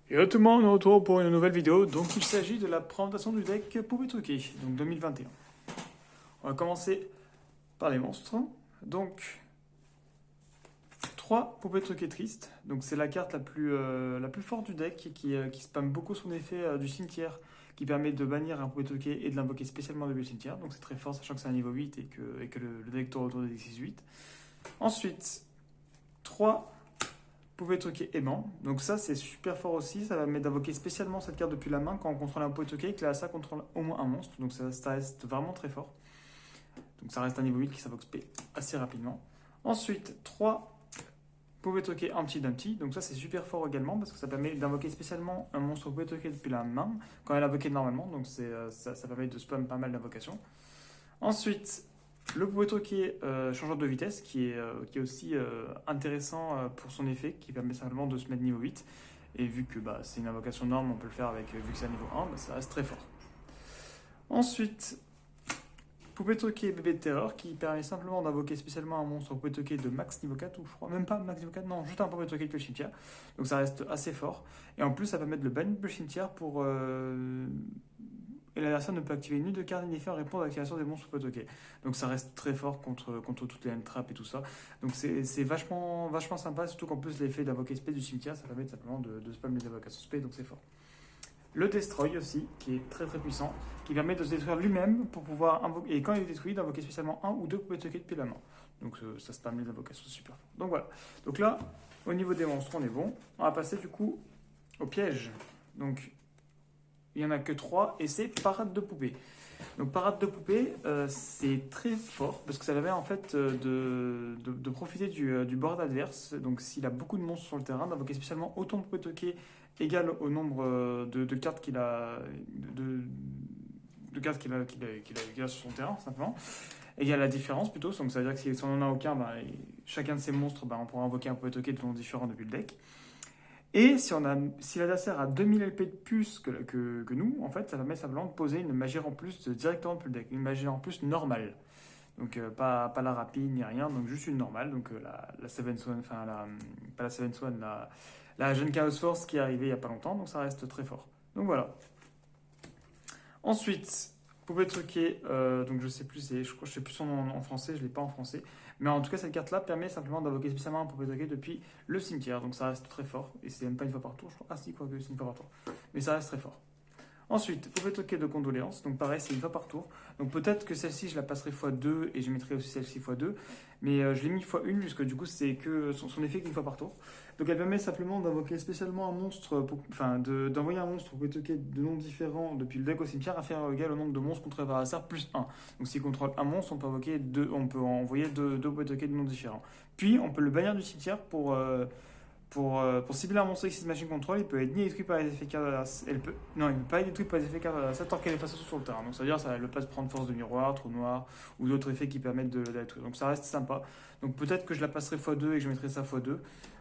Et tout le monde, on se retrouve pour une nouvelle vidéo. Donc il s'agit de la présentation du deck Poupée Truquée, donc 2021. On va commencer par les monstres. Donc 3 Poupées Truquées tristes. Donc c'est la carte la plus forte du deck qui spamme beaucoup son effet du cimetière, qui permet de bannir un Poupée Truquée et de l'invoquer spécialement depuis le cimetière. Donc c'est très fort, sachant que c'est un niveau 8 et que le deck tourne autour des 6-8. Ensuite, 3 Poupée truquée aimant. Donc ça c'est super fort aussi, ça va permettre d'invoquer spécialement cette carte depuis la main quand on contrôle un poupée truquée et que là ça contrôle au moins un monstre. Donc ça reste vraiment très fort. Donc ça reste un niveau 8 qui s'invoque SP assez rapidement. Ensuite, 3 poupées truquées Humpty Dumpty. Donc ça c'est super fort également parce que ça permet d'invoquer spécialement un monstre poupée truquée depuis la main quand elle est invoquée normalement. Donc ça permet de spam pas mal d'invocations. Ensuite, le poupée truqué changeur de vitesse qui est aussi intéressant pour son effet, qui permet simplement de se mettre niveau 8. Et vu que c'est une invocation norme, on peut le faire avec, vu que c'est un niveau 1, ça reste très fort. Ensuite, poupée truqué bébé de terreur qui permet simplement d'invoquer spécialement un monstre poupée truqué de max niveau 4, ou je crois même pas max niveau 4, non, juste un poupée truqué depuis le cimetière. Donc ça reste assez fort. Et en plus, ça permet de le bannir depuis le cimetière pour. Et l'adversaire ne peut activer ni de carte ni d'effet en réponse à l'activation des monstres potoqués. Donc ça reste très fort contre toutes les end-traps et tout ça. Donc c'est vachement sympa, surtout qu'en plus l'effet d'invoquer spé du cimetière, ça permet simplement de spam les invocations spé, donc c'est fort. Le Destroy aussi, qui est très puissant, qui permet de se détruire lui-même pour pouvoir invoquer, et quand il est détruit, d'invoquer spécialement un ou deux potoqués depuis la main. Donc ça spam les invocations, c'est super fort. Donc voilà. Donc là, au niveau des monstres, on est bon. On va passer du coup au piège. Donc il n'y en a que 3 et c'est parade de poupée. Donc parade de poupée, c'est très fort parce que ça permet en fait de profiter du board adverse. Donc s'il a beaucoup de monstres sur le terrain, d'invoquer spécialement autant de poupées toquées égal au nombre de cartes de cartes qu'il a sur son terrain, simplement. Égal à la différence plutôt, donc ça veut dire que si on n'en a aucun, chacun de ces monstres, on pourra invoquer un poupée toqué de nom différent depuis le deck. Et si l'adversaire a 2000 LP de plus que nous, en fait, ça permet simplement de poser une magie en plus directement depuis le deck. Une magie en plus normale. Donc pas la rapide ni rien, donc juste une normale. Donc la Seven Swan, pas la Seven Swan, la Jeune Chaos Force qui est arrivée il n'y a pas longtemps, donc ça reste très fort. Donc voilà. Ensuite, poupée truquée, donc je sais plus son nom en français, je l'ai pas en français. Mais en tout cas, cette carte-là permet simplement d'invoquer spécialement un poupée truquée depuis le cimetière. Donc ça reste très fort. Et c'est même pas une fois par tour, je crois. Ah si, quoi que c'est une fois par tour. Mais ça reste très fort. Ensuite, poupée truquée de condoléances. Donc pareil, c'est une fois par tour. Donc peut-être que celle-ci, je la passerai x2 et je mettrai aussi celle-ci x2. Mais je l'ai mis x1 puisque du coup, c'est que son effet qu'une fois par tour. Donc elle permet simplement d'invoquer spécialement un monstre, d'envoyer un monstre poupée truquée de noms différents depuis le deck au cimetière inférieur ou égal au nombre de monstres contrôlés par l'adversaire plus 1. Donc s'il contrôle un monstre, on peut envoyer deux poupées truquées de noms différents. Puis on peut le bannir du cimetière pour cibler un monstre X Machine Control, il peut être ni détruit par les effets cartes. Non, il ne peut pas être détruit par les effets cartes ça tant qu'elle est face sur le terrain. Donc ça veut dire que ça ne va pas prendre force de miroir, trou noir ou d'autres effets qui permettent de la détruire. Donc ça reste sympa. Donc peut-être que je la passerai x2 et que je mettrai ça x2.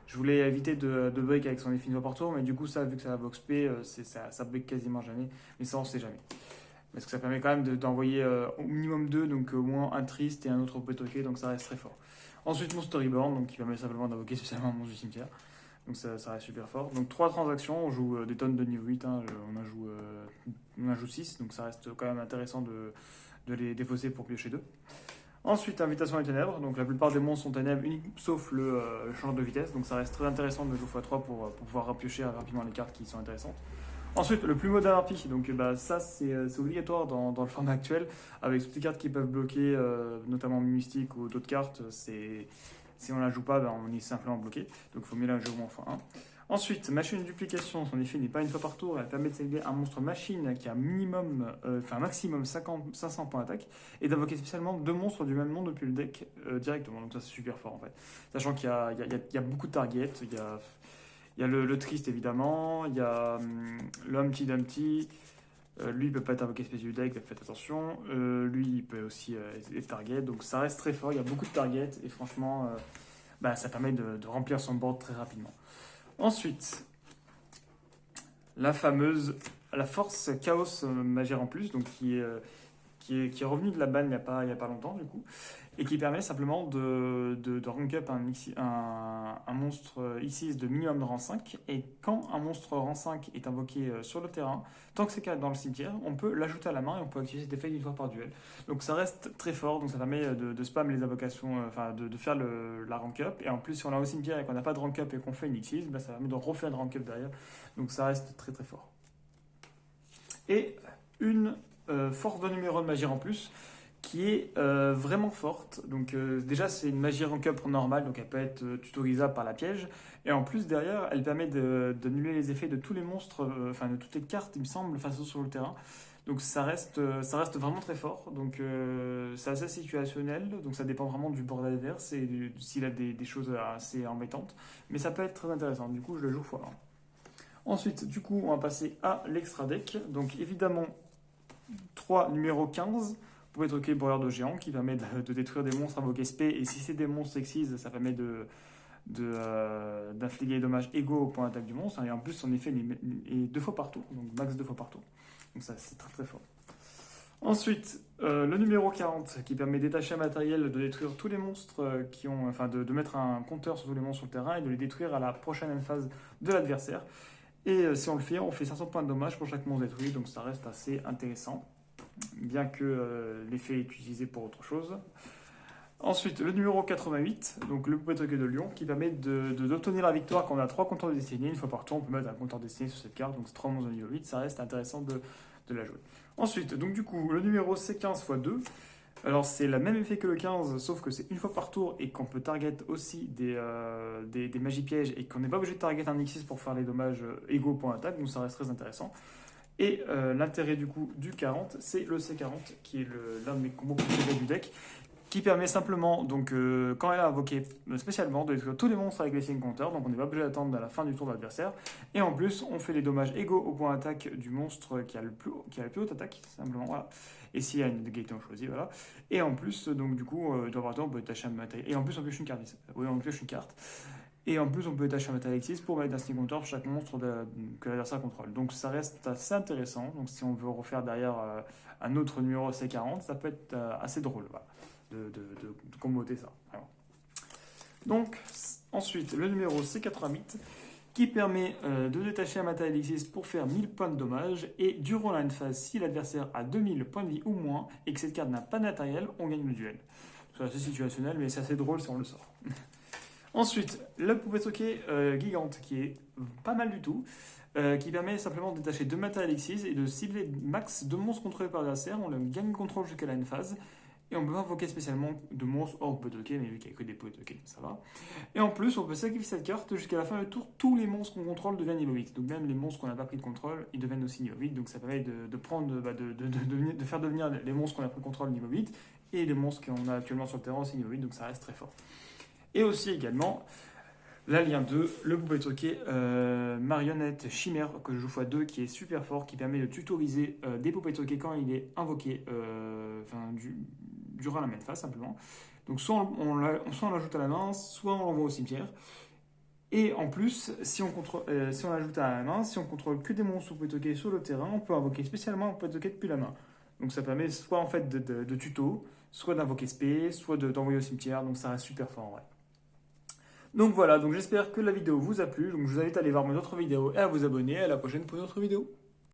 Je voulais éviter de break avec son effet une fois par tour, mais du coup, ça, vu que ça a Vox P, ça break quasiment jamais. Mais ça, on sait jamais. Parce que ça permet quand même d'envoyer au minimum 2, donc au moins un triste et un autre toqué, donc ça reste très fort. Ensuite, mon Storyboard, donc qui permet simplement d'invoquer spécialement un monstre du cimetière. Donc ça reste super fort. Donc 3 transactions, on joue des tonnes de niveau 8, hein, on en joue 6, donc ça reste quand même intéressant de les défausser pour piocher 2. Ensuite, invitation des ténèbres, donc la plupart des monstres sont ténèbres, sauf le changeur de vitesse, donc ça reste très intéressant de jouer x3 pour pouvoir repiocher rapidement les cartes qui sont intéressantes. Ensuite, le plus modern harpie, donc ça c'est obligatoire dans le format actuel, avec toutes les cartes qui peuvent bloquer, notamment Mystique ou d'autres cartes, si on la joue pas, on est simplement bloqué. Donc il faut mieux la jouer au moins x1. Ensuite, machine de duplication, son effet n'est pas une fois par tour, elle permet de cibler un monstre machine qui a maximum 500 points d'attaque et d'invoquer spécialement 2 monstres du même nom depuis le deck directement. Donc ça c'est super fort en fait. Sachant qu'il y a beaucoup de targets, il y a le triste évidemment, il y a le Humpty Dumpty. Lui, il peut pas être invoqué spécial du deck, faites attention. Lui, il peut aussi être target, donc ça reste très fort. Il y a beaucoup de targets et franchement, ça permet de remplir son board très rapidement. Ensuite, la force Chaos Magère en plus, donc qui qui est revenu de la banne il y a pas longtemps du coup, et qui permet simplement de rank up un monstre Xyz de minimum de rang 5, et quand un monstre rang 5 est invoqué sur le terrain, tant que c'est dans le cimetière, on peut l'ajouter à la main et on peut activer cet effet une fois par duel. Donc ça reste très fort, donc ça permet de spam les invocations, enfin de faire la rank up, et en plus si on l'a au cimetière et qu'on n'a pas de rank up et qu'on fait une Xyz, bah, ça permet de refaire une rank up derrière, donc ça reste très très fort. Et une force de numéro de magie en plus, qui est vraiment forte. Donc déjà c'est une magie rank up normale, donc elle peut être tutorisable par la piège. Et en plus derrière, elle permet d'annuler les effets de tous les monstres, enfin de toutes les cartes, il me semble, façon sur le terrain. Donc ça reste vraiment très fort. Donc c'est assez situationnel, donc ça dépend vraiment du board adverse et s'il a des choses assez embêtantes. Mais ça peut être très intéressant, du coup je le joue x1. Ensuite, du coup, on va passer à l'extra deck. Donc évidemment, 3 numéro 15. Vous pouvez troquer Broyeur de géant qui permet de détruire des monstres invoqués SP. Et si c'est des monstres Xyz, ça permet d'infliger des dommages égaux au point d'attaque du monstre. Et en plus, son effet est 2 fois par tour. Donc max 2 fois par tour. Donc ça, c'est très très fort. Ensuite, le numéro 40 qui permet détacher un matériel, de détruire tous les monstres qui ont. Enfin, de mettre un compteur sur tous les monstres sur le terrain et de les détruire à la prochaine phase de l'adversaire. Et si on le fait, on fait 500 points de dommage pour chaque monstre détruit, donc ça reste assez intéressant, bien que l'effet est utilisé pour autre chose. Ensuite, le numéro 88, donc le poupée toqué de Lyon, qui permet d'obtenir la victoire quand on a 3 compteurs de destinée. Une fois par tour, on peut mettre un compteur de destinée sur cette carte, donc c'est 3 monstres de niveau 8, ça reste intéressant de la jouer. Ensuite, donc du coup, le numéro c'est 15 x 2. Alors c'est le même effet que le 15, sauf que c'est une fois par tour et qu'on peut target aussi des magies pièges et qu'on n'est pas obligé de target un X6 pour faire les dommages égaux au point d'attaque, donc ça reste très intéressant. Et l'intérêt du coup du 40, c'est le C40 qui est l'un de mes combos préférés du deck, qui permet simplement, donc quand elle a invoqué spécialement, de détruire tous les monstres avec les signes compteurs, donc on n'est pas obligé d'attendre à la fin du tour de l'adversaire. Et en plus, on fait les dommages égaux au point d'attaque du monstre qui a la plus haute attaque, simplement, voilà. Et s'il y a une égalité, on choisit, voilà. Et en plus, donc du coup, on peut détacher un matériel. Et en plus, on pioche une carte. Oui, on pioche une carte. Et en plus, on peut détacher un matériel X6 pour mettre un signe compteur pour chaque monstre que l'adversaire contrôle. Donc ça reste assez intéressant. Donc si on veut refaire derrière un autre numéro C40, ça peut être assez drôle, voilà, de comboter ça. Vraiment. Donc ensuite, le numéro C88 qui permet de détacher un matériel X6 pour faire 1000 points de dommage, et durant la phase, si l'adversaire a 2000 points de vie ou moins et que cette carte n'a pas de matériel, on gagne le duel. C'est assez situationnel, mais c'est assez drôle si on le sort. Ensuite, le poupée toqué gigante, qui est pas mal du tout, qui permet simplement de détacher 2 matériels X6 et de cibler max 2 monstres contrôlés par l'adversaire. On le gagne le contrôle jusqu'à la phase. Et on peut invoquer spécialement de monstres hors poupée toqué, mais vu qu'il n'y a que des poupées toqués, ça va. Et en plus, on peut sacrifier cette carte jusqu'à la fin du tour. Tous les monstres qu'on contrôle deviennent niveau 8. Donc même les monstres qu'on n'a pas pris de contrôle, ils deviennent aussi niveau 8. Donc ça permet de faire devenir les monstres qu'on a pris contrôle niveau 8 et les monstres qu'on a actuellement sur le terrain aussi niveau 8. Donc ça reste très fort. Et aussi également l'alien 2, le poupée toqué marionnette chimère que je joue x2, qui est super fort, qui permet de tutoriser des poupées toqués quand il est invoqué durant la main phase simplement. Donc soit on l'ajoute à la main, soit on l'envoie au cimetière. Et en plus, si on l'ajoute à la main, si on contrôle que des monstres poupées toqués sur le terrain, on peut invoquer spécialement un poupée toqué depuis la main. Donc ça permet soit en fait de tuto, soit d'invoquer SP, soit d'envoyer au cimetière, donc ça reste super fort en vrai. Donc voilà, donc j'espère que la vidéo vous a plu. Donc je vous invite à aller voir mes autres vidéos et à vous abonner. À la prochaine pour une autre vidéo.